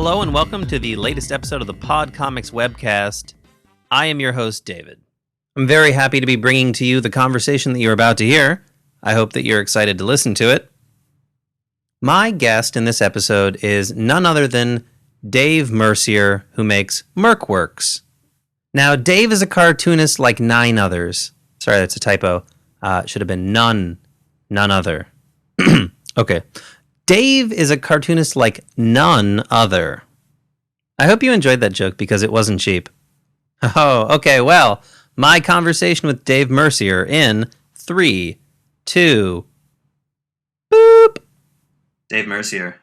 Hello and welcome to the latest episode of the Pod Comics webcast. I am your host, David. I'm very happy to be bringing to you the conversation that you're about to hear. I hope that you're excited to listen to it. My guest in this episode is none other than Dave Mercier, who makes Mercworks. Now, Dave is a cartoonist like nine others. Sorry, that's a typo. It should have been none other. Okay. Dave is a cartoonist like none other. I hope you enjoyed that joke because it wasn't cheap. Oh, okay, well, my conversation with Dave Mercier in 3, 2, boop. Dave Mercier,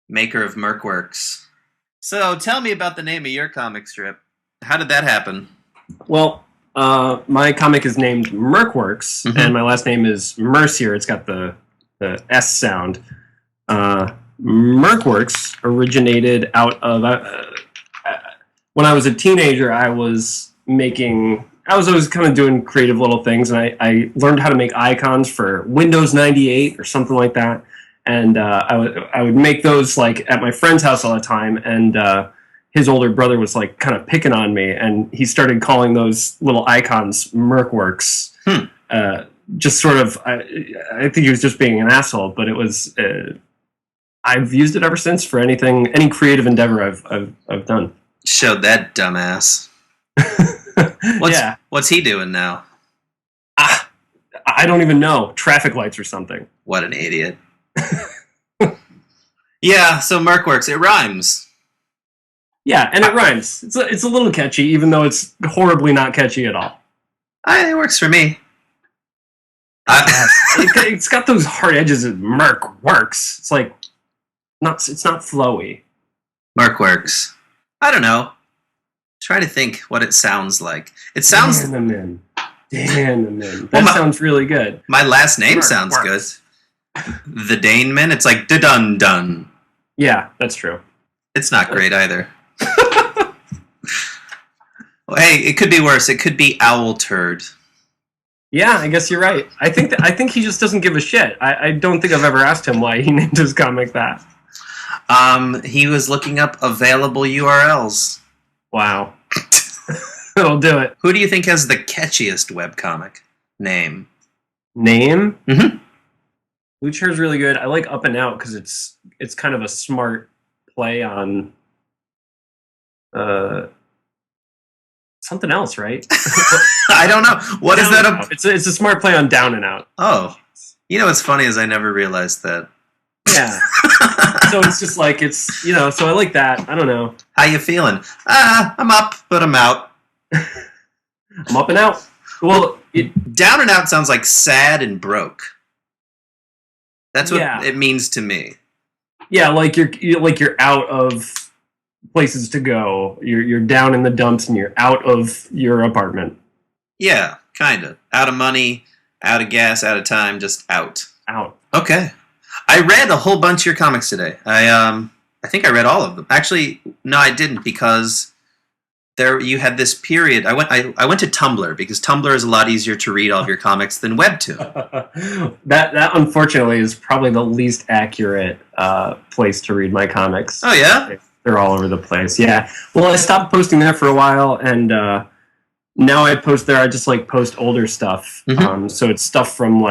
maker of Mercworks. So tell me about the name of your comic strip. How did that happen? Well, my comic is named Mercworks, and my last name is Mercier. It's got the S sound. Mercworks originated out of... when I was a teenager, I was always kind of doing creative little things, and I learned how to make icons for Windows 98 or something like that. And I would make those like at my friend's house all the time, and his older brother was like kind of picking on me, and he started calling those little icons Mercworks. Just sort of, I think he was just being an asshole, but it was. I've used it ever since for any creative endeavor I've done. Showed that dumbass. What's he doing now? I don't even know. Traffic lights or something. What an idiot. Yeah, so Mercworks, it rhymes. Yeah, and it rhymes. It's a little catchy, even though it's horribly not catchy at all. It works for me. It's got those hard edges of Mercworks. It's like it's not flowy. Mercworks. I don't know. Try to think what it sounds like. It sounds... Danneman. That sounds really good. My last name sounds good. The Daneman. It's like da-dun-dun. Yeah, that's true. It's not great either. Well, hey, it could be worse. It could be Owl Turd. Yeah, I guess you're right. I think he just doesn't give a shit. I don't think I've ever asked him why he named his comic that. He was looking up available URLs. Wow. It'll do it. Who do you think has the catchiest webcomic name? Name? Blue Chair's really good. I like Up and Out because it's kind of a smart play on something else, right? I don't know. What is that? It's a smart play on Down and Out. Oh. You know what's funny is I never realized that. Yeah. So it's just like, so I like that. I don't know. How you feeling? I'm up, but I'm out. I'm up and out. Well, Down and Out sounds like sad and broke. That's what it means to me. Yeah, like you're out of places to go. You're down in the dumps and you're out of your apartment. Yeah, kind of. Out of money, out of gas, out of time, just out. Out. Okay. I read a whole bunch of your comics today. I think I read all of them. Actually, no, I didn't because you had this period. I went to Tumblr because Tumblr is a lot easier to read all of your comics than Webtoon. That unfortunately is probably the least accurate place to read my comics. Oh yeah? They're all over the place. Yeah. Well, I stopped posting there for a while, and now I post there. I just post older stuff. So it's stuff from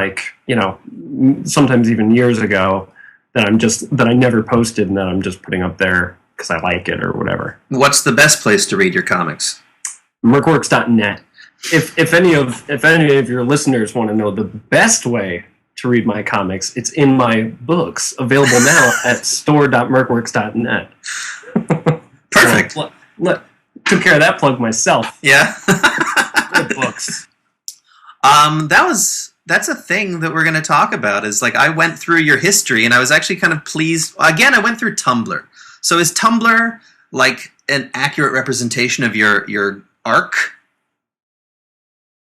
sometimes even years ago that I never posted and that I'm just putting up there because I like it or whatever. What's the best place to read your comics? Mercworks.net. If any of your listeners want to know the best way to read my comics, it's in my books, available now at store.mercworks.net. Perfect. Took care of that plug myself. Yeah. Good books. That's a thing that we're going to talk about is I went through your history and I was actually kind of pleased. Again, I went through Tumblr. So is Tumblr an accurate representation of your arc?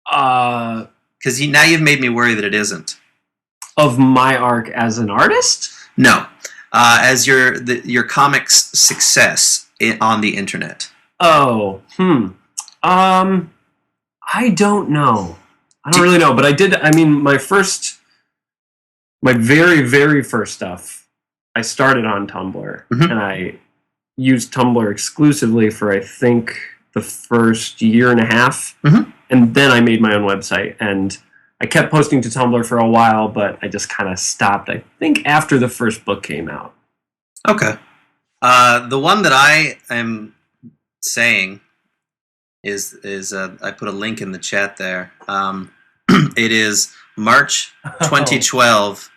Because now you've made me worry that it isn't. Of my arc as an artist? No. As your comics success on the internet. Oh, I don't know. I don't really know, but I did. I mean, my very, very first stuff, I started on Tumblr, and used Tumblr exclusively for, I think, the first year and a half. Mm-hmm. And then I made my own website. And I kept posting to Tumblr for a while, but I just kind of stopped, I think, after the first book came out. Okay. The one that I am saying is I put a link in the chat there. It is March 2012,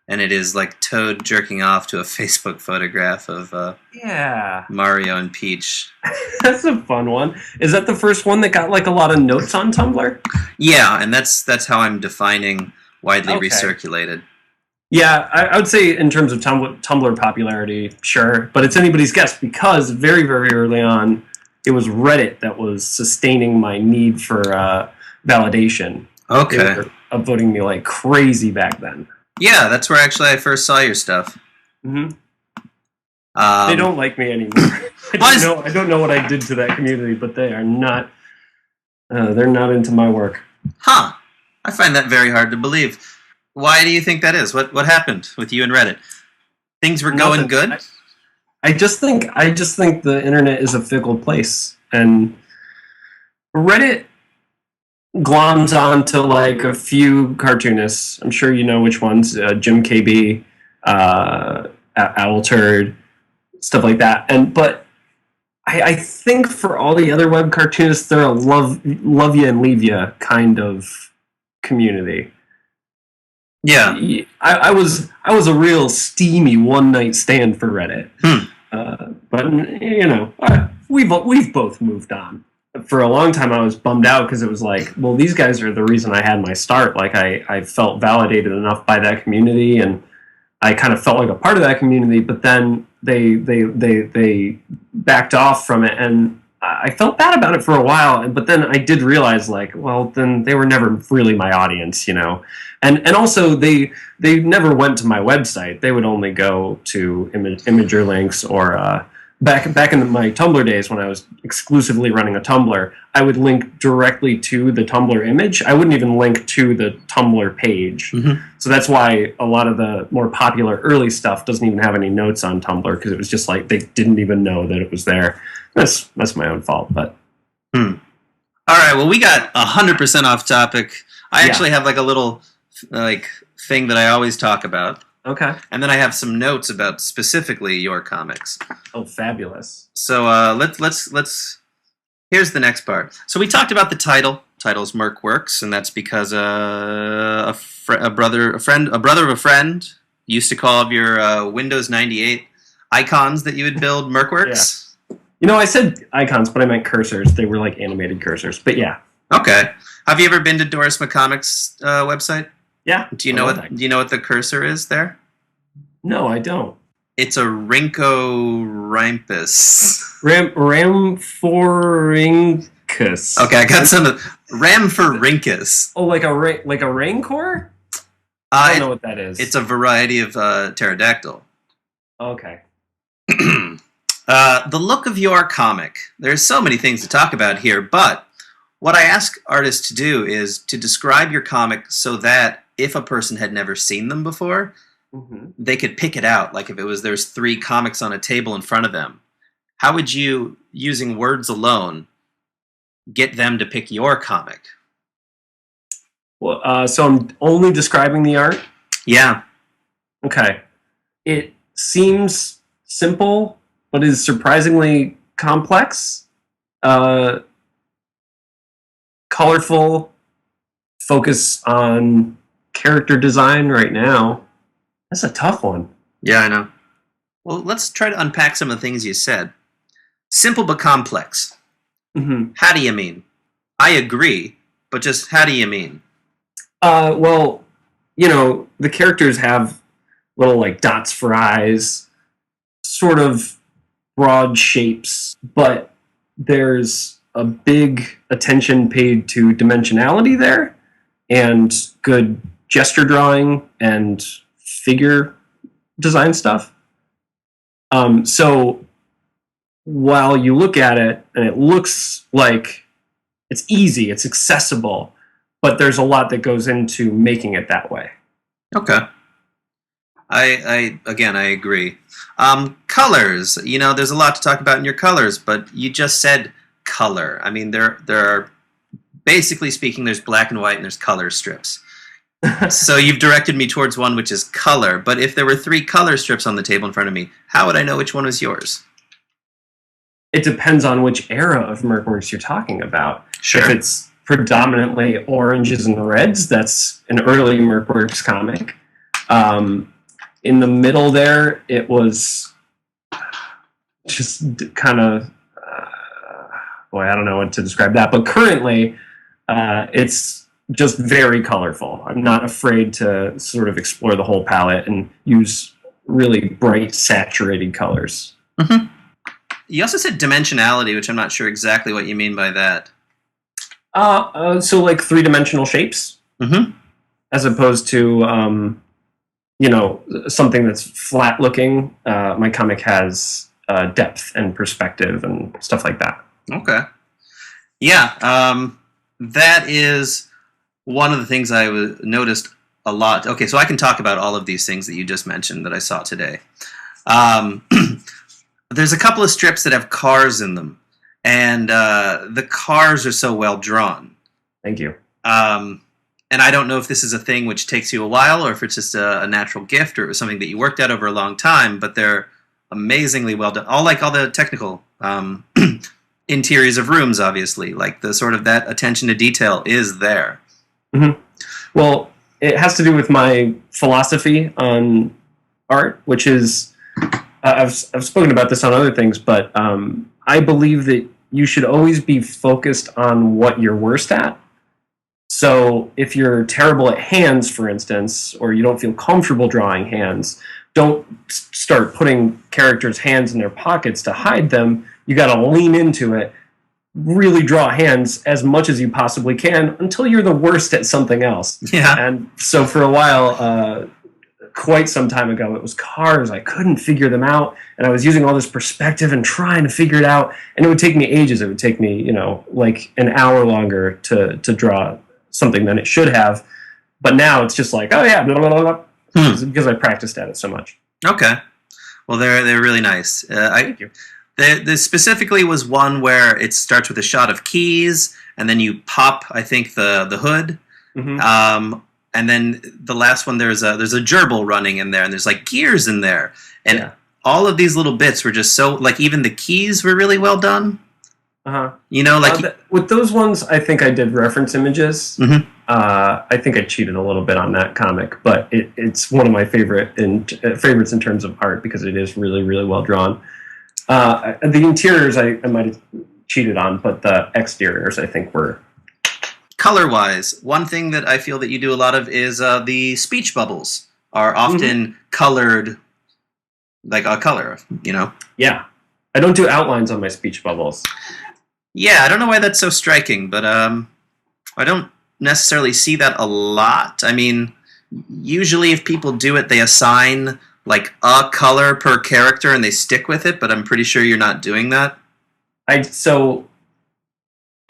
and it is like Toad jerking off to a Facebook photograph of Mario and Peach. That's a fun one. Is that the first one that got like a lot of notes on Tumblr? Yeah, and that's how I'm defining widely recirculated. Yeah, I would say in terms of Tumblr popularity, sure, but it's anybody's guess because very, very early on, it was Reddit that was sustaining my need for validation. Okay. They were upvoting me like crazy back then. Yeah, that's where actually I first saw your stuff. Mm-hmm. They don't like me anymore. I don't know what I did to that community, but they are not. They're not into my work. Huh. I find that very hard to believe. Why do you think that is? What happened with you and Reddit? Things were going good? I just think the internet is a fickle place, and Reddit gloms onto like a few cartoonists. I'm sure you know which ones: Jim KB, Owl Turd, stuff like that. But I think for all the other web cartoonists, they're a love you and leave you kind of community. Yeah, I was a real steamy one night stand for Reddit. But you know, we've both moved on. For a long time, I was bummed out because it was like, well, these guys are the reason I had my start. Like I felt validated enough by that community, and I kind of felt like a part of that community. But then they backed off from it, and I felt bad about it for a while. But then I did realize, like, well, then they were never really my audience, you know. And also they never went to my website. They would only go to Imager links or back in my Tumblr days when I was exclusively running a Tumblr, I would link directly to the Tumblr image. I wouldn't even link to the Tumblr page. Mm-hmm. So that's why a lot of the more popular early stuff doesn't even have any notes on Tumblr, because it was just like they didn't even know that it was there. That's my own fault, but. All right. Well, we got 100% off topic. I actually have like a little thing that I always talk about. Okay. And then I have some notes about specifically your comics. Oh, fabulous. So let's. Here's the next part. So we talked about the title. Title's Merc Works, and that's because a brother of a friend used to call up your Windows 98 icons that you would build Merc Works. Yeah. You know, I said icons, but I meant cursors. They were like animated cursors. But yeah. Okay. Have you ever been to Doris McComics' website? Yeah. Do you know what the cursor is there? No, I don't. It's a Rhynchorhynchus. Rhamphorhynchus. Okay, I got some Rhamphorhynchus. Oh, like a rancor? I don't know what that is. It's a variety of pterodactyl. Okay. The look of your comic. There's so many things to talk about here, but what I ask artists to do is to describe your comic so that if a person had never seen them before, they could pick it out. Like if there's 3 comics on a table in front of them, how would you, using words alone, get them to pick your comic? Well, so I'm only describing the art? Yeah. Okay. It seems simple, but is surprisingly complex. Colorful, focus on character design right now. That's a tough one. Yeah, I know. Well, let's try to unpack some of the things you said. Simple but complex. Mm-hmm. How do you mean? I agree, but just how do you mean? Well, you know, the characters have little like dots for eyes, sort of broad shapes, but there's a big attention paid to dimensionality there and good gesture drawing and figure design stuff. So while you look at it and it looks like it's easy, it's accessible, but there's a lot that goes into making it that way. Okay. I agree. colors. You know, there's a lot to talk about in your colors, but you just said color. I mean, there are, basically speaking, there's black and white and there's color strips. So you've directed me towards one which is color, but if there were 3 color strips on the table in front of me, how would I know which one was yours? It depends on which era of Mercworks you're talking about. Sure. If it's predominantly oranges and reds, that's an early Mercworks comic. In the middle there, it was just kind of, boy, I don't know what to describe that, but currently it's just very colorful. I'm not afraid to sort of explore the whole palette and use really bright, saturated colors. Mm-hmm. You also said dimensionality, which I'm not sure exactly what you mean by that. So like 3-dimensional shapes, mm-hmm. as opposed to, you know, something that's flat looking. My comic has depth and perspective and stuff like that. Okay. Yeah, that is one of the things I noticed a lot. Okay, so I can talk about all of these things that you just mentioned that I saw today. There's a couple of strips that have cars in them, and the cars are so well drawn. Thank you. And I don't know if this is a thing which takes you a while, or if it's just a natural gift, or it was something that you worked at over a long time, but they're amazingly well done. All the technical interiors of rooms, obviously. Like, the sort of that attention to detail is there. Mm-hmm. Well, it has to do with my philosophy on art, which is, I've spoken about this on other things, but I believe that you should always be focused on what you're worst at. So if you're terrible at hands, for instance, or you don't feel comfortable drawing hands, don't start putting characters' hands in their pockets to hide them. You got to lean into it, really draw hands as much as you possibly can until you're the worst at something else. Yeah. And so for a while, quite some time ago, it was cars. I couldn't figure them out, and I was using all this perspective and trying to figure it out, and it would take me ages. It would take me, you know, like an hour longer to draw something than it should have. But now it's just like, oh yeah, blah, blah, blah, blah, because I practiced at it so much. Okay. Well, they're really nice. Thank you. There specifically was one where it starts with a shot of keys, and then you pop, I think, the hood. Mm-hmm. And then the last one, there's a gerbil running in there, and there's like gears in there, and Yeah. all of these little bits were just so, like, even the keys were really well done. Uh-huh. You know, like with those ones, I think I did reference images. Mm-hmm. I think I cheated a little bit on that comic, but it's one of my favorites in terms of art because it is really, really well drawn. The interiors I might have cheated on, but the exteriors I think were... Color-wise, one thing that I feel that you do a lot of is the speech bubbles are often colored like a color, you know? Yeah. I don't do outlines on my speech bubbles. Yeah, I don't know why that's so striking, but I don't necessarily see that a lot. I mean, usually if people do it, they assign like a color per character and they stick with it, but I'm pretty sure you're not doing that.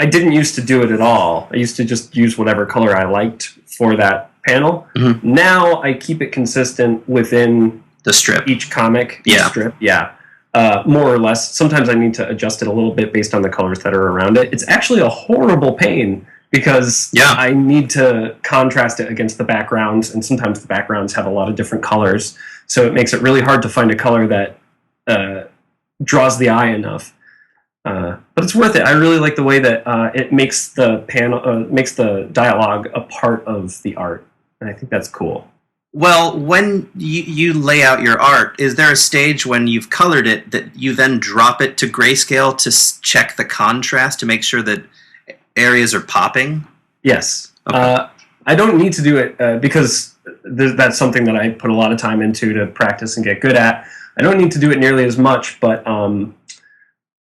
I didn't used to do it at all. I used to just use whatever color I liked for that panel. Mm-hmm. Now I keep it consistent within the strip. Each comic, each strip. Yeah. More or less. Sometimes I need to adjust it a little bit based on the colors that are around it. It's actually a horrible pain because I need to contrast it against the backgrounds, and sometimes the backgrounds have a lot of different colors, so it makes it really hard to find a color that draws the eye enough. But it's worth it. I really like the way that it makes the panel, makes the dialogue a part of the art, and I think that's cool. Well, when you lay out your art, is there a stage when you've colored it that you then drop it to grayscale to check the contrast to make sure that areas are popping? Yes. Okay. I don't need to do it because that's something that I put a lot of time into to practice and get good at. I don't need to do it nearly as much, but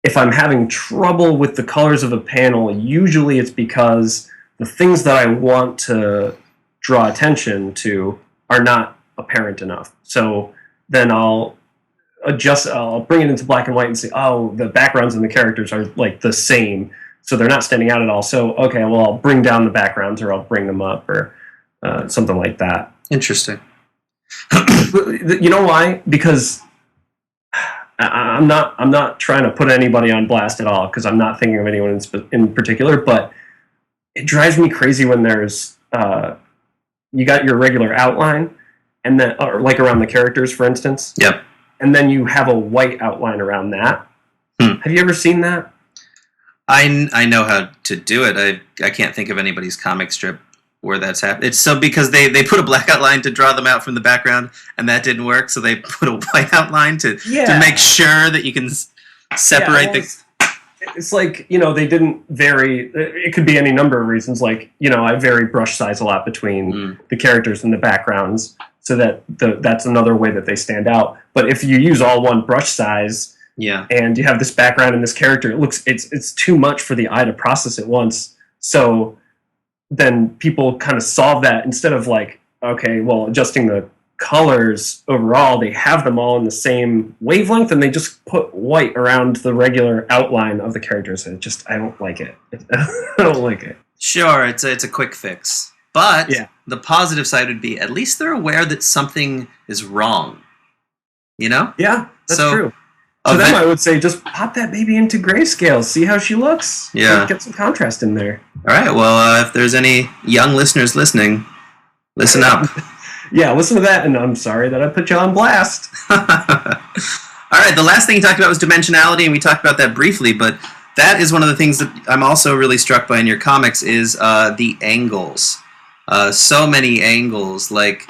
if I'm having trouble with the colors of a panel, usually it's because the things that I want to draw attention to are not apparent enough. So then I'll bring it into black and white and say, oh, the backgrounds and the characters are like the same, so they're not standing out at all. So, okay, well, I'll bring down the backgrounds or I'll bring them up or something like that. Interesting. You know why? Because I'm not trying to put anybody on blast at all, because I'm not thinking of anyone in particular, but it drives me crazy when there's you got your regular outline, and then, or like around the characters, for instance. Yep. And then you have a white outline around that. Have you ever seen that? I know how to do it. I can't think of anybody's comic strip where that's happened. It's so because they put a black outline to draw them out from the background, and that didn't work, so they put a white outline to make sure that you can separate It's like, they didn't vary. It could be any number of reasons. Like, I vary brush size a lot between the characters and the backgrounds, so that that's another way that they stand out. But if you use all one brush size, and you have this background and this character, it's too much for the eye to process at once. So then people kind of solve that, instead of like, okay, well, adjusting the colors overall, they have them all in the same wavelength, and they just put white around the regular outline of the characters. And I don't like it. I don't like it. Sure, it's a quick fix. But the positive side would be, at least they're aware that something is wrong. Yeah, that's true. To them, I would say, just pop that baby into grayscale. See how she looks. Yeah. Get some contrast in there. All right. Well, if there's any young listeners listening, listen up. Yeah, listen to that, and I'm sorry that I put you on blast. All right. The last thing you talked about was dimensionality, and we talked about that briefly, but that is one of the things that I'm also really struck by in your comics is the angles. So many angles. Like,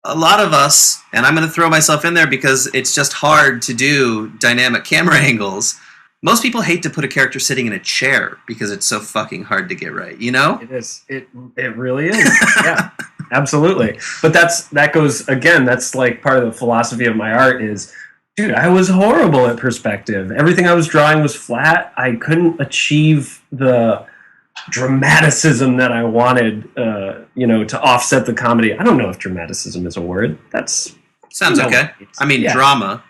a lot of us, and I'm going to throw myself in there because it's just hard to do dynamic camera angles. Most people hate to put a character sitting in a chair because it's so fucking hard to get right, It is. It really is. Yeah, absolutely. But that goes, again, that's like part of the philosophy of my art is, dude, I was horrible at perspective. Everything I was drawing was flat. I couldn't achieve the dramaticism that I wanted, to offset the comedy. I don't know if dramaticism is a word. That's sounds okay. I mean, drama,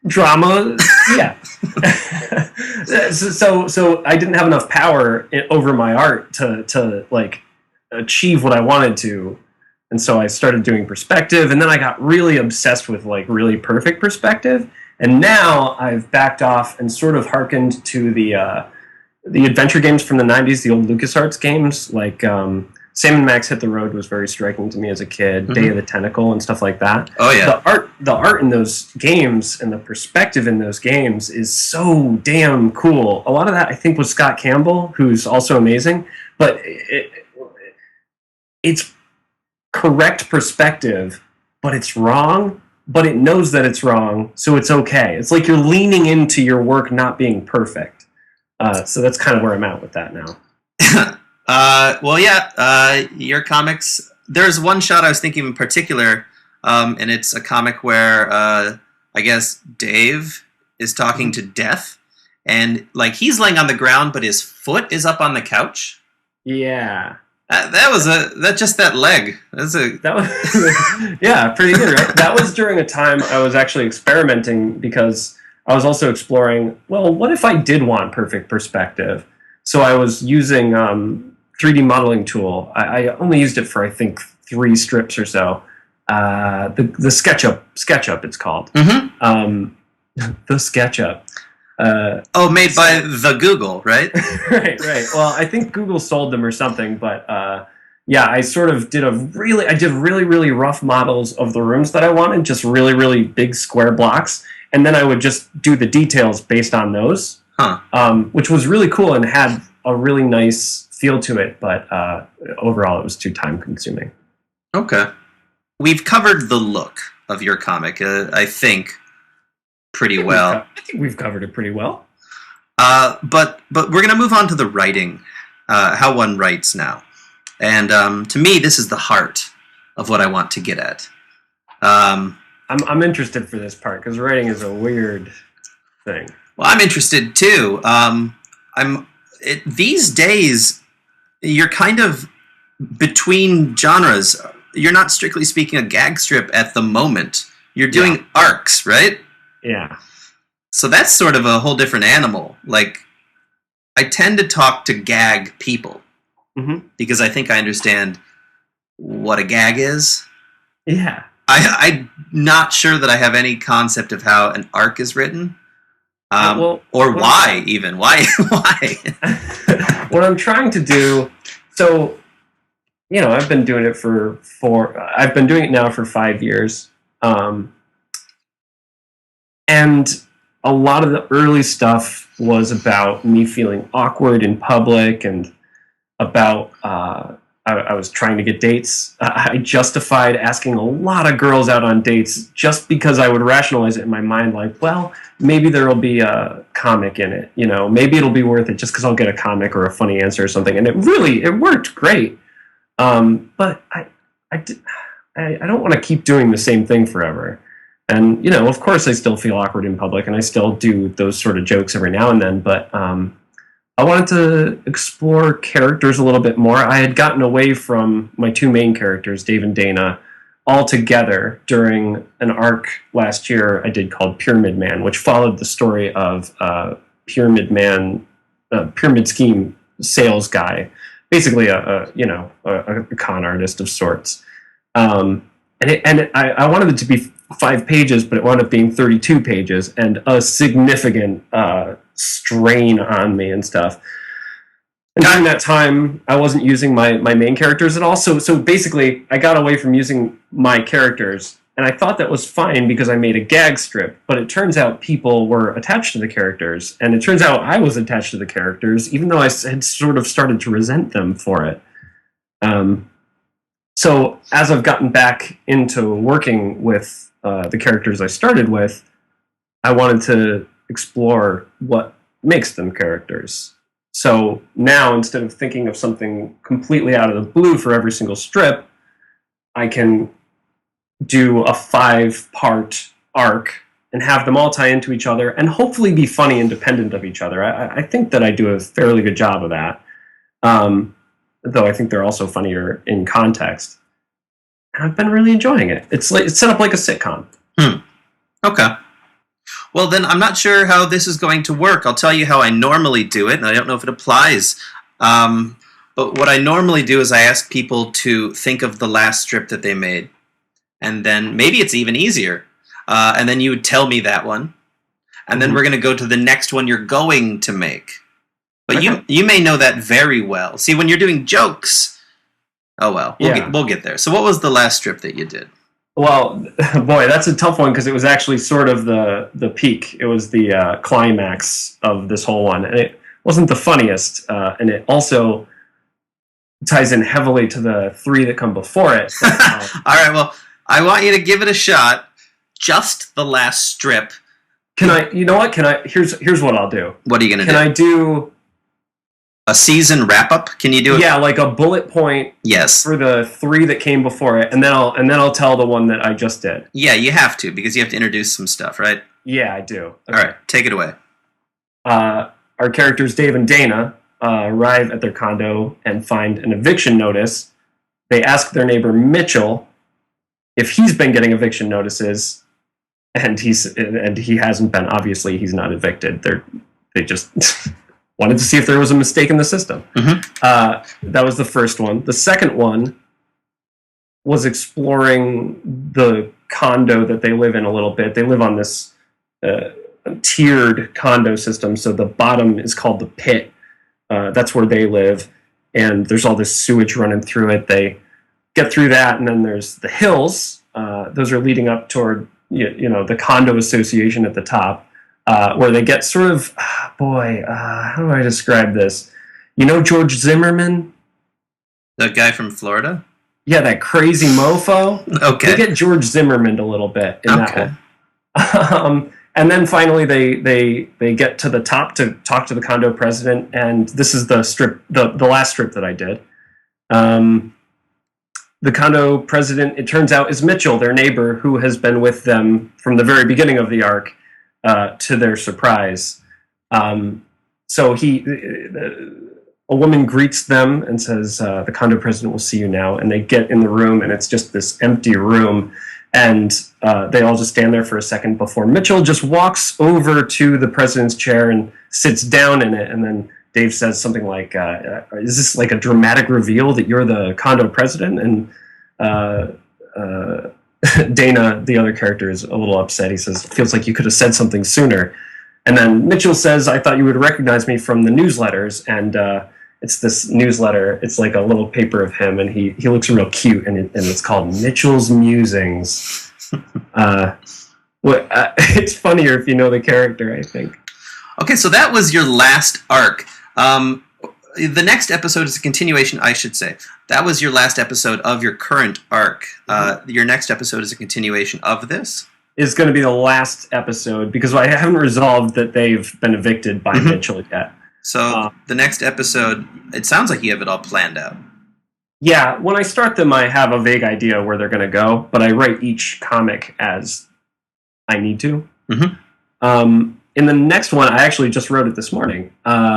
yeah. so I didn't have enough power over my art to like achieve what I wanted to, and so I started doing perspective, and then I got really obsessed with like really perfect perspective, and now I've backed off and sort of hearkened to the adventure games from the 90s, the old LucasArts games, like Sam and Max Hit the Road was very striking to me as a kid, Day of the Tentacle and stuff like that. Oh, yeah. The art in those games and the perspective in those games is so damn cool. A lot of that, I think, was Scott Campbell, who's also amazing, but it's correct perspective, but it's wrong, but it knows that it's wrong, so it's okay. It's like you're leaning into your work not being perfect. So that's kind of where I'm at with that now. Your comics, there's one shot I was thinking in particular, and it's a comic where I guess Dave is talking to Death, and like he's laying on the ground, but his foot is up on the couch. Yeah. That leg. That was yeah, pretty good, right? That was during a time I was actually experimenting, because I was also exploring, well, what if I did want perfect perspective? So I was using 3D modeling tool. I only used it for, I think, 3 strips or so. The SketchUp, it's called. Mm-hmm. The SketchUp. Made by the Google, right? Right. Well, I think Google sold them or something, but I sort of did really, really rough models of the rooms that I wanted, just really, really big square blocks. And then I would just do the details based on those, which was really cool and had a really nice feel to it. But overall, it was too time-consuming. Okay. We've covered the look of your comic, I think, pretty well. I think we've covered it pretty well. But we're going to move on to the writing, how one writes now. And to me, this is the heart of what I want to get at. I'm interested for this part, because writing is a weird thing. Well, I'm interested too. These days, you're kind of between genres. You're not strictly speaking a gag strip at the moment. You're doing arcs, right? Yeah. So that's sort of a whole different animal. Like, I tend to talk to gag people because I think I understand what a gag is. Yeah. I'm not sure that I have any concept of how an arc is written. Or why even? Why? What I'm trying to do, so, I've been doing it I've been doing it now for 5 years. And a lot of the early stuff was about me feeling awkward in public and about, I was trying to get dates. I justified asking a lot of girls out on dates just because I would rationalize it in my mind, like, well, maybe there will be a comic in it. Maybe it'll be worth it just because I'll get a comic or a funny answer or something. And it worked great. But I don't want to keep doing the same thing forever. And, of course I still feel awkward in public and I still do those sort of jokes every now and then. But I wanted to explore characters a little bit more. I had gotten away from my two main characters, Dave and Dana, altogether during an arc last year I did called Pyramid Man, which followed the story of Pyramid Scheme sales guy, basically a con artist of sorts. I wanted it to be 5 pages, but it wound up being 32 pages and a significant strain on me and stuff. And during that time, I wasn't using my main characters at all. So basically, I got away from using my characters, and I thought that was fine because I made a gag strip. But it turns out people were attached to the characters, and it turns out I was attached to the characters, even though I had sort of started to resent them for it. So as I've gotten back into working with the characters I started with, I wanted to explore what makes them characters. So now, instead of thinking of something completely out of the blue for every single strip, I can do a 5-part arc and have them all tie into each other and hopefully be funny independent of each other. I think that I do a fairly good job of that, though I think they're also funnier in context. And I've been really enjoying it. It's set up like a sitcom. Okay. Well, then I'm not sure how this is going to work. I'll tell you how I normally do it, and I don't know if it applies. But what I normally do is I ask people to think of the last strip that they made. And then maybe it's even easier. And then you would tell me that one. And then we're going to go to the next one you're going to make. But okay. you may know that very well. See, when you're doing jokes... Oh, well. We'll get there. So what was the last strip that you did? Well, boy, that's a tough one because it was actually sort of the peak. It was the climax of this whole one. And it wasn't the funniest. And it also ties in heavily to the 3 that come before it. But, all right, well, I want you to give it a shot. Just the last strip. You know what? Here's what I'll do. What are you going to do? Can I do... a season wrap-up? Can you do it? Yeah, like a bullet point. Yes. For the 3 that came before it, and then I'll tell the one that I just did. Yeah, you have to, because you have to introduce some stuff, right? Yeah, I do. Okay. All right, take it away. Our characters, Dave and Dana, arrive at their condo and find an eviction notice. They ask their neighbor Mitchell if he's been getting eviction notices, and he hasn't been. Obviously, he's not evicted. They just wanted to see if there was a mistake in the system. That was the first one. The second one was exploring the condo that they live in a little bit. They live on this tiered condo system. So the bottom is called the pit. That's where they live. And there's all this sewage running through it. They get through that, and then there's the hills. Those are leading up toward the condo association at the top. Where they get sort of, how do I describe this? You know George Zimmerman? That guy from Florida? Yeah, that crazy mofo. Okay. They get George Zimmerman a little bit in that one. And then finally they get to the top to talk to the condo president, and this is the strip, the last strip that I did. The condo president, it turns out, is Mitchell, their neighbor, who has been with them from the very beginning of the arc. To their surprise. So a woman greets them and says, the condo president will see you now. And they get in the room, and it's just this empty room. And they all just stand there for a second before Mitchell just walks over to the president's chair and sits down in it. And then Dave says something like, is this like a dramatic reveal that you're the condo president? And Dana, the other character, is a little upset. He says, "Feels like you could have said something sooner." And then Mitchell says, "I thought you would recognize me from the newsletters." And it's this newsletter. It's like a little paper of him, and he looks real cute, and it's called Mitchell's Musings. It's funnier if you know the character, I think. Okay, so that was your last arc. The next episode is a continuation, I should say. That was your last episode of your current arc. Your next episode is a continuation of this? Is going to be the last episode, because I haven't resolved that they've been evicted by Mitchell yet. So the next episode, it sounds like you have it all planned out. Yeah, when I start them, I have a vague idea where they're going to go, but I write each comic as I need to. In the next one, I actually just wrote it this morning. How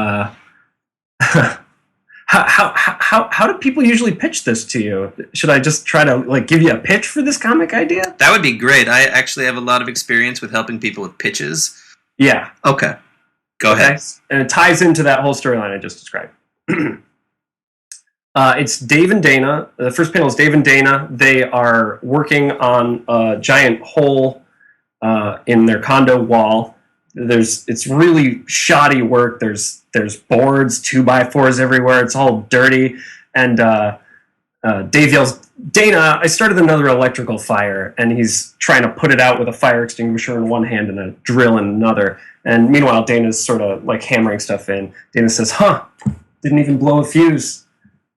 do people usually pitch this to you? Should I just try to give you a pitch for this comic idea? That would be great. I actually have a lot of experience with helping people with pitches. Yeah. Okay. Go ahead. And it ties into that whole storyline I just described. It's Dave and Dana. The first panel is Dave and Dana. They are working on a giant hole in their condo wall. It's really shoddy work. There's boards, 2x4s everywhere. It's all dirty. And Dave yells, "Dana, I started another electrical fire." And he's trying to put it out with a fire extinguisher in one hand and a drill in another. And meanwhile, Dana's sort of hammering stuff in. Dana says, "Didn't even blow a fuse."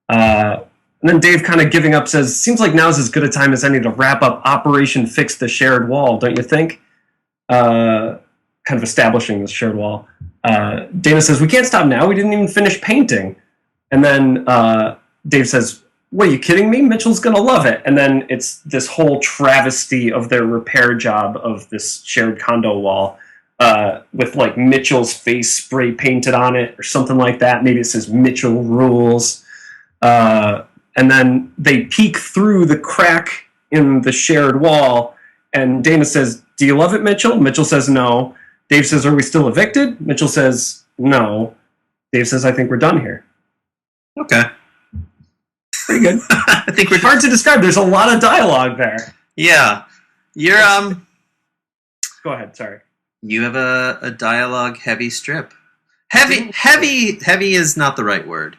And then Dave, kind of giving up, says, "Seems like now's as good a time as any to wrap up Operation Fix the Shared Wall, don't you think?" Kind of establishing this shared wall. Dana says, "We can't stop now. We didn't even finish painting." And then Dave says, "What, are you kidding me? Mitchell's going to love it." And then it's this whole travesty of their repair job of this shared condo wall with Mitchell's face spray painted on it or something like that. Maybe it says Mitchell Rules. And then they peek through the crack in the shared wall, and Dana says, "Do you love it, Mitchell?" Mitchell says, "No." Dave says, "Are we still evicted?" Mitchell says, "No." Dave says, "I think we're done here." Okay. Pretty good. I think we're hard to describe. There's a lot of dialogue there. Yeah. You're Go ahead, sorry. You have a dialogue heavy strip. Heavy is not the right word.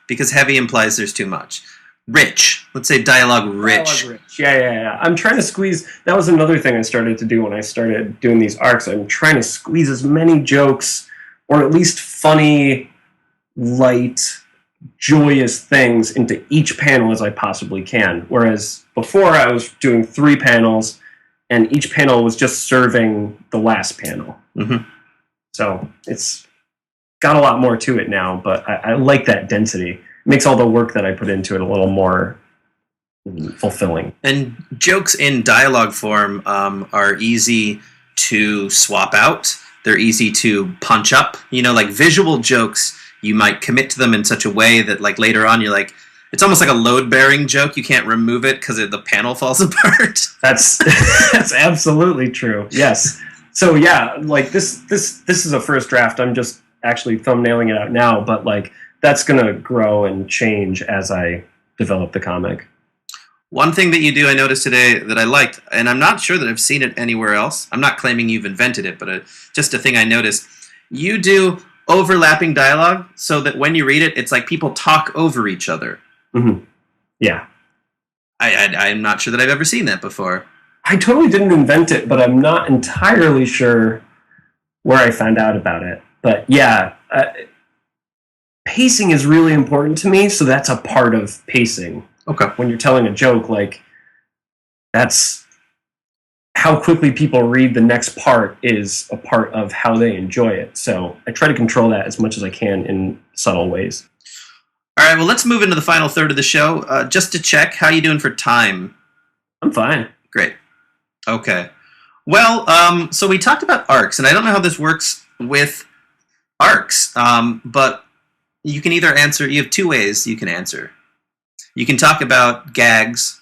Because heavy implies there's too much. Rich. Let's say dialogue rich. Dialogue rich. Yeah. I'm trying to squeeze. That was another thing I started to do when I started doing these arcs. I'm trying to squeeze as many jokes, or at least funny, light, joyous things into each panel as I possibly can. Whereas before I was doing 3 panels, and each panel was just serving the last panel. So it's got a lot more to it now, but I like that density. It makes all the work that I put into it a little more fulfilling. And jokes in dialogue form are easy to swap out. They're easy to punch up. Visual jokes, you might commit to them in such a way that later on you're it's almost like a load-bearing joke. You can't remove it because the panel falls apart. That's absolutely true. Yes. So yeah, this is a first draft. I'm just actually thumbnailing it out now, but that's gonna grow and change as I develop the comic. One thing that you do I noticed today that I liked, and I'm not sure that I've seen it anywhere else. I'm not claiming you've invented it, but just a thing I noticed. You do overlapping dialogue so that when you read it, it's like people talk over each other. Yeah. I'm not sure that I've ever seen that before. I totally didn't invent it, but I'm not entirely sure where I found out about it. But yeah, pacing is really important to me, so that's a part of pacing. Okay. When you're telling a joke, that's how quickly people read the next part is a part of how they enjoy it. So I try to control that as much as I can in subtle ways. All right, well, let's move into the final third of the show. Just to check, how are you doing for time? I'm fine. Great. Okay. Well, so we talked about arcs, and I don't know how this works with arcs, but you can either answer, you have 2 ways you can answer. You can talk about gags,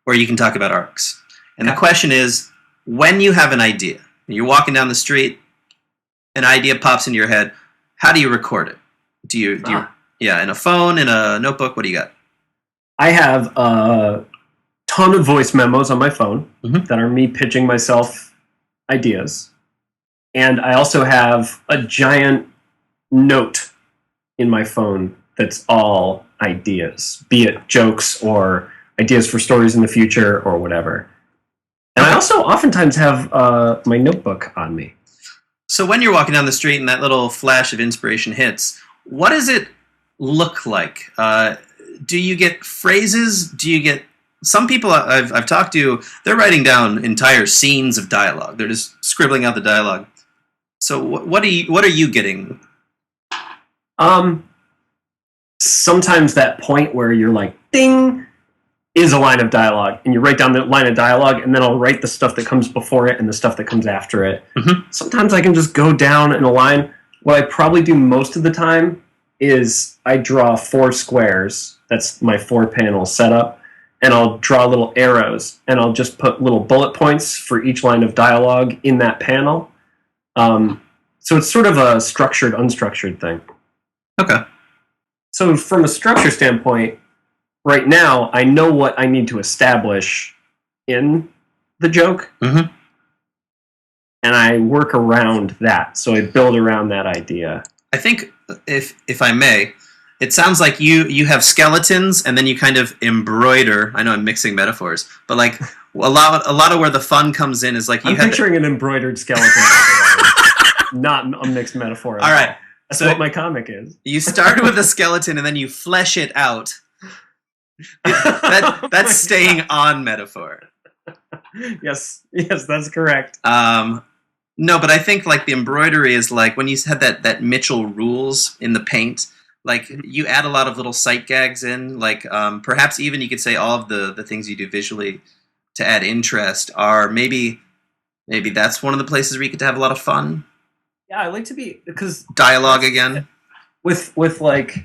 or you can talk about arcs. And the question is, when you have an idea, and you're walking down the street, an idea pops into your head, how do you record it? Do you in a phone, in a notebook, what do you got? I have a ton of voice memos on my phone that are me pitching myself ideas. And I also have a giant note in my phone that's all ideas, be it jokes or ideas for stories in the future or whatever. And I also oftentimes have my notebook on me. So when you're walking down the street and that little flash of inspiration hits, what does it look like? Do you get phrases? Do you get... Some people I've talked to, they're writing down entire scenes of dialogue. They're just scribbling out the dialogue. So what are you getting? Sometimes that point where you're like, ding, is a line of dialogue, and you write down the line of dialogue, and then I'll write the stuff that comes before it and the stuff that comes after it. Sometimes I can just go down in a line. What I probably do most of the time is I draw 4 squares. That's my 4-panel setup. And I'll draw little arrows, and I'll just put little bullet points for each line of dialogue in that panel. So it's sort of a structured, unstructured thing. Okay. So from a structure standpoint, right now, I know what I need to establish in the joke, and I work around that. So I build around that idea. I think, if I may, it sounds like you have skeletons, and then you kind of embroider. I know I'm mixing metaphors, but like a lot of where the fun comes in is like you. I'm picturing an embroidered skeleton, not a mixed metaphor. All right, that's what my comic is. You start with a skeleton, and then you flesh it out. That's staying on metaphor. Yes, that's correct. No, but I think like the embroidery is like when you had that Mitchell rules in the paint. Like you add a lot of little sight gags in, like perhaps even you could say all of the things you do visually to add interest are maybe that's one of the places where you get to have a lot of fun. Yeah, I like to be, because dialogue again with like,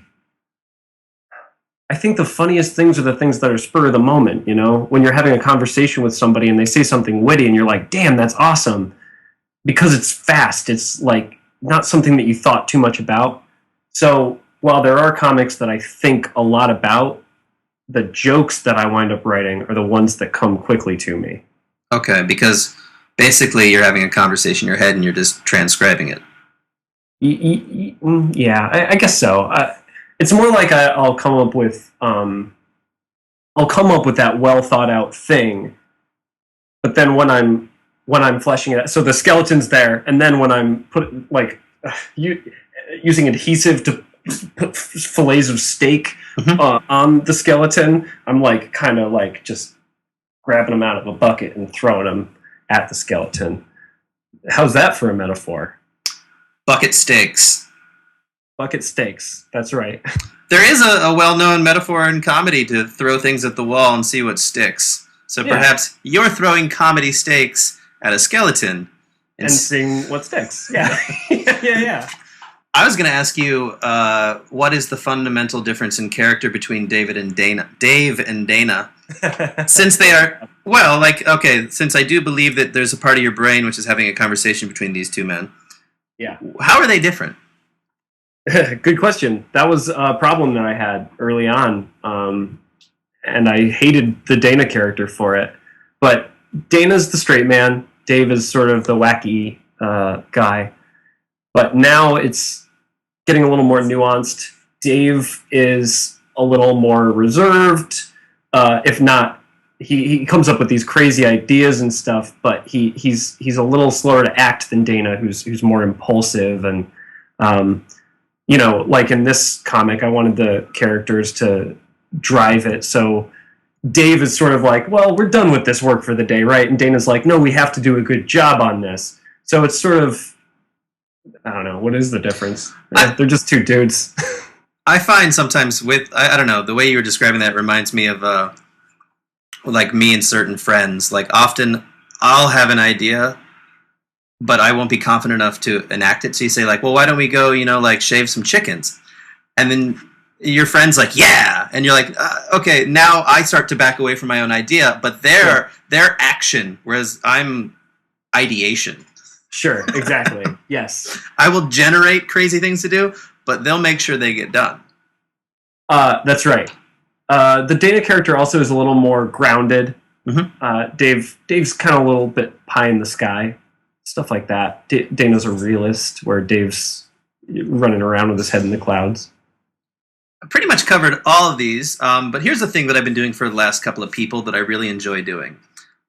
I think the funniest things are the things that are spur of the moment. You know, when you're having a conversation with somebody and they say something witty and you're like, "Damn, that's awesome," because it's fast. It's like not something that you thought too much about. So while there are comics that I think a lot about, the jokes that I wind up writing are the ones that come quickly to me. Okay, because basically you're having a conversation in your head and you're just transcribing it. Yeah, I guess so. It's more like I'll come up with that well thought out thing, but then when I'm fleshing it out, so the skeleton's there, and then when I'm using adhesive to put fillets of steak on the skeleton, I'm like kind of like just grabbing them out of a bucket and throwing them at the skeleton. How's that for a metaphor? Bucket steaks. Bucket steaks. That's right. There is a well-known metaphor in comedy to throw things at the wall and see what sticks. So perhaps you're throwing comedy steaks at a skeleton and seeing what sticks. Yeah. Yeah. I was going to ask you, what is the fundamental difference in character between Dave and Dana? Since they are, well, like, okay, since I do believe that there's a part of your brain which is having a conversation between these two men. Yeah. How are they different? Good question. That was a problem that I had early on, and I hated the Dana character for it. But Dana's the straight man. Dave is sort of the wacky guy. But now it's getting a little more nuanced. Dave is a little more reserved. If not, he comes up with these crazy ideas and stuff, but he's a little slower to act than Dana, who's more impulsive. And you know, like in this comic, I wanted the characters to drive it. So Dave is sort of like, well, we're done with this work for the day, right? And Dana's like, no, we have to do a good job on this. So it's sort of, I don't know, what is the difference? They're just two dudes. I find sometimes with, I don't know, the way you were describing that reminds me of like me and certain friends. Like often I'll have an idea, but I won't be confident enough to enact it. So you say like, well, why don't we go, you know, like shave some chickens? And then your friend's like, yeah. And you're like, okay, now I start to back away from my own idea, but their action, whereas I'm ideation. Sure, exactly. Yes. I will generate crazy things to do, but they'll make sure they get done. That's right. The Dana character also is a little more grounded. Mm-hmm. Dave's kind of a little bit pie in the sky, stuff like that. Dana's a realist, where Dave's running around with his head in the clouds. I pretty much covered all of these, but here's the thing that I've been doing for the last couple of people that I really enjoy doing.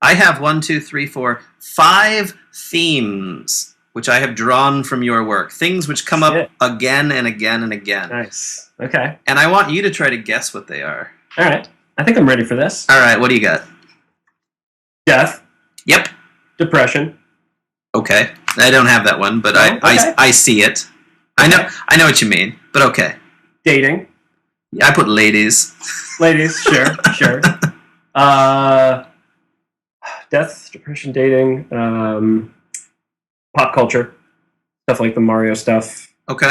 I have 5 themes which I have drawn from your work. Things which come up again and again and again. Nice. Okay. And I want you to try to guess what they are. All right. I think I'm ready for this. All right. What do you got? Death. Yep. Depression. Okay. I don't have that one, but I see it. Okay. I know what you mean, but okay. Dating. I put ladies. Ladies, sure. Death, depression, dating, pop culture, stuff like the Mario stuff. Okay.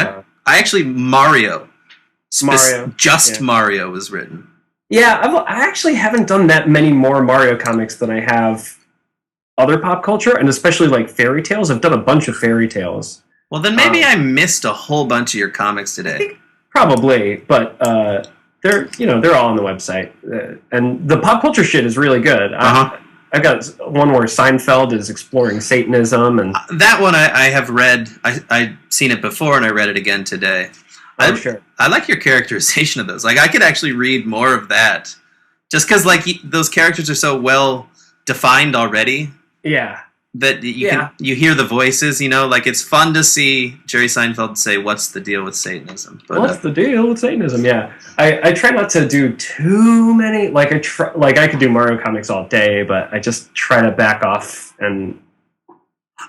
I actually Mario. Mario. Mario was written. Yeah, I actually haven't done that many more Mario comics than I have other pop culture, and especially like fairy tales. I've done a bunch of fairy tales. Well, then maybe I missed a whole bunch of your comics today. Probably, but they're all on the website, and the pop culture shit is really good. I've got one where Seinfeld is exploring Satanism, and that one I have read. I've seen it before, and I read it again today. Sure. I like your characterization of those. Like, I could actually read more of that, just because like those characters are so well defined already. Yeah. That you hear the voices, like it's fun to see Jerry Seinfeld say, "What's the deal with Satanism?" But, what's the deal with Satanism? Yeah, I try not to do too many. Like I could do Mario comics all day, but I just try to back off and.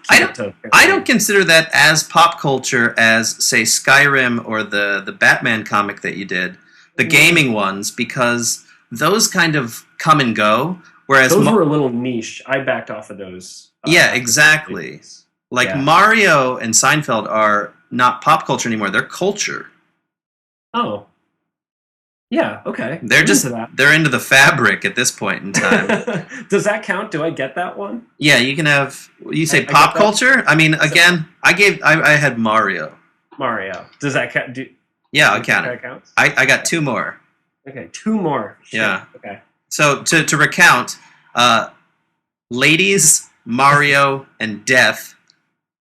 I don't consider that as pop culture as, say, Skyrim or the Batman comic that you did, the gaming ones, because those kind of come and go. Whereas those were a little niche. I backed off of those. Yeah, exactly. Like Mario and Seinfeld are not pop culture anymore. They're culture. Oh. Yeah, okay. They're into the fabric at this point in time. Does that count? Do I get that one? Yeah, you can have. You say pop culture? I mean, again, I had Mario. Mario. Does that count? Yeah, I'll count it. Counts? I got 2 more. Okay, 2 more. Sure. Yeah. Okay. So to recount, ladies, Mario, and death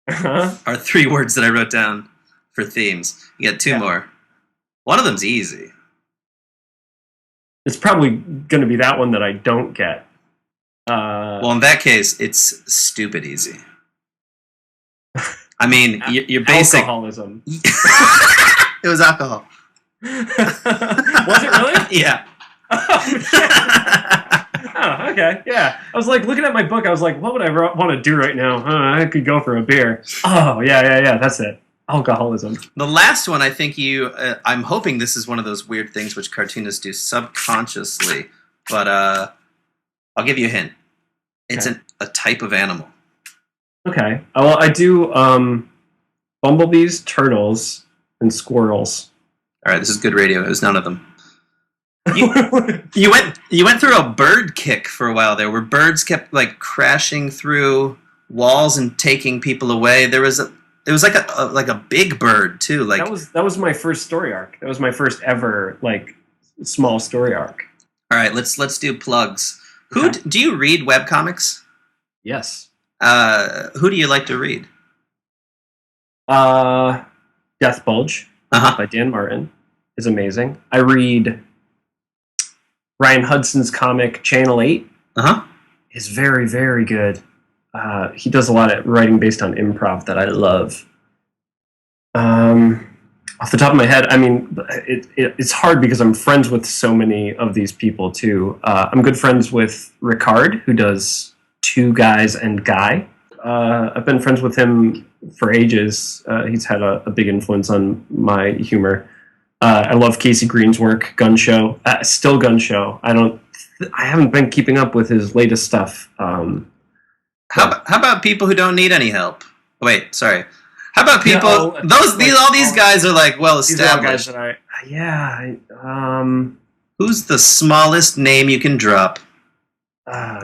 are 3 words that I wrote down for themes. You got 2 more. One of them's easy. It's probably going to be that one that I don't get. Well, in that case, it's stupid easy. I mean, you're basic... Alcoholism. It was alcohol. Was it really? Yeah. Oh, okay. Yeah. I was like looking at my book. I was like, what would I want to do right now? I could go for a beer. Oh, yeah. That's it. Alcoholism. The last one, I think I'm hoping this is one of those weird things which cartoonists do subconsciously, but I'll give you a hint. It's a type of animal. Okay. Well, I do bumblebees, turtles, and squirrels. All right, this is good radio. It was none of them. You went through a bird kick for a while there, where birds kept like crashing through walls and taking people away. It was like a big bird too. Like that was my first story arc. That was my first ever like small story arc. All right, let's do plugs. Do you read webcomics? Yes. Who do you like to read? Death Bulge by Dan Martin is amazing. I read Ryan Hudson's comic Channel 8. Is very, very good. He does a lot of writing based on improv that I love. Off the top of my head, I mean, it's hard because I'm friends with so many of these people too. I'm good friends with Ricard, who does Two Guys and Guy. I've been friends with him for ages. He's had a big influence on my humor. I love Casey Green's work, Gun Show. Still Gun Show. I haven't been keeping up with his latest stuff. How about people who don't need any help? Wait, sorry. How about people? All these guys are like well established. Who's the smallest name you can drop?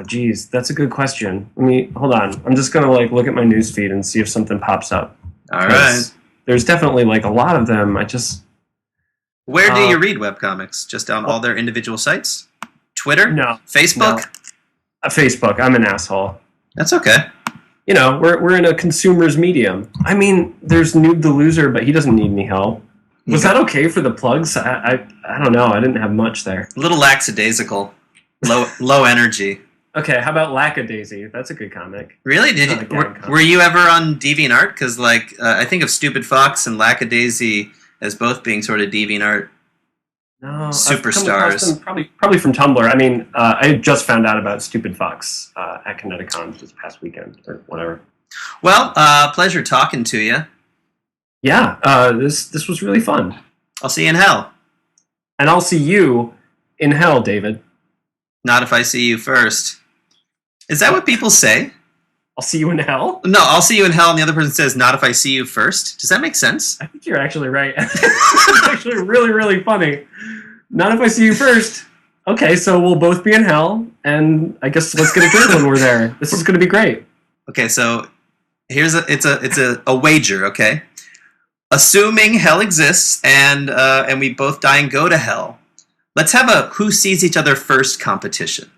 Geez, that's a good question. Hold on. I'm just gonna look at my newsfeed and see if something pops up. All right. There's definitely a lot of them. Where do you read webcomics? Just on all their individual sites? Twitter? No. Facebook? No. Facebook. I'm an asshole. That's okay. You know, we're in a consumer's medium. I mean, there's Noob the Loser, but he doesn't need any help. Was that okay for the plugs? I don't know. I didn't have much there. A little lackadaisical. Low energy. Okay, how about Lackadaisy? That's a good comic. Really? Were you ever on DeviantArt? Because I think of Stupid Fox and Lackadaisy as both being sort of DeviantArt superstars. Them probably from Tumblr. I mean, I just found out about Stupid Fox at Kineticon this past weekend or whatever. Well, pleasure talking to you. Yeah, this was really fun. I'll see you in hell. And I'll see you in hell, David. Not if I see you first. Is that what people say? I'll see you in hell? No, I'll see you in hell, and the other person says, not if I see you first. Does that make sense? I think you're actually right. It's actually really, really funny. Not if I see you first. Okay, so we'll both be in hell, and I guess let's get a drink when we're there. This is going to be great. Okay, so here's a wager, okay? Assuming hell exists, and we both die and go to hell, let's have a who sees each other first competition.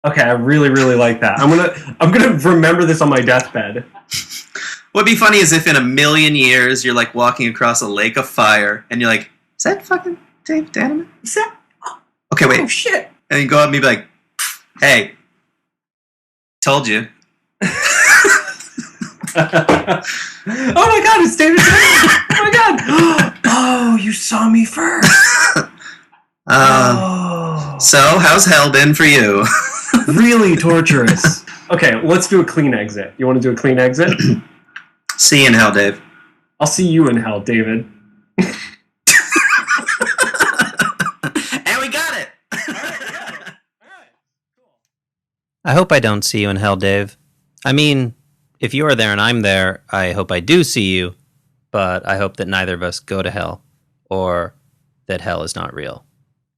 Okay, I really, really like that. I'm gonna remember this on my deathbed. What'd be funny is if in a million years you're like walking across a lake of fire and you're like, is that fucking Dave Danneman? Is that? Okay, wait. Oh shit! And you go up and be like, hey, told you. Oh my god, it's David Danneman! Oh my god! Oh, you saw me first. So how's hell been for you? Really torturous. Okay, let's do a clean exit. You want to do a clean exit? See you in hell, Dave. I'll see you in hell, David. And we got it! All right, cool. I hope I don't see you in hell, Dave. I mean, if you're there and I'm there, I hope I do see you, but I hope that neither of us go to hell, or that hell is not real.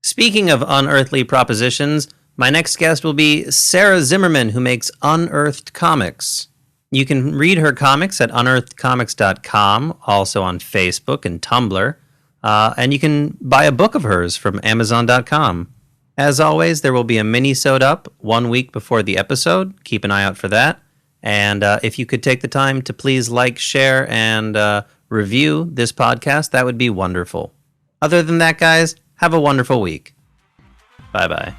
Speaking of unearthly propositions, my next guest will be Sarah Zimmerman, who makes Unearthed Comics. You can read her comics at unearthedcomics.com, also on Facebook and Tumblr, and you can buy a book of hers from amazon.com. As always, there will be a mini-sode up 1 week before the episode. Keep an eye out for that. And if you could take the time to please like, share, and review this podcast, that would be wonderful. Other than that, guys, have a wonderful week. Bye-bye.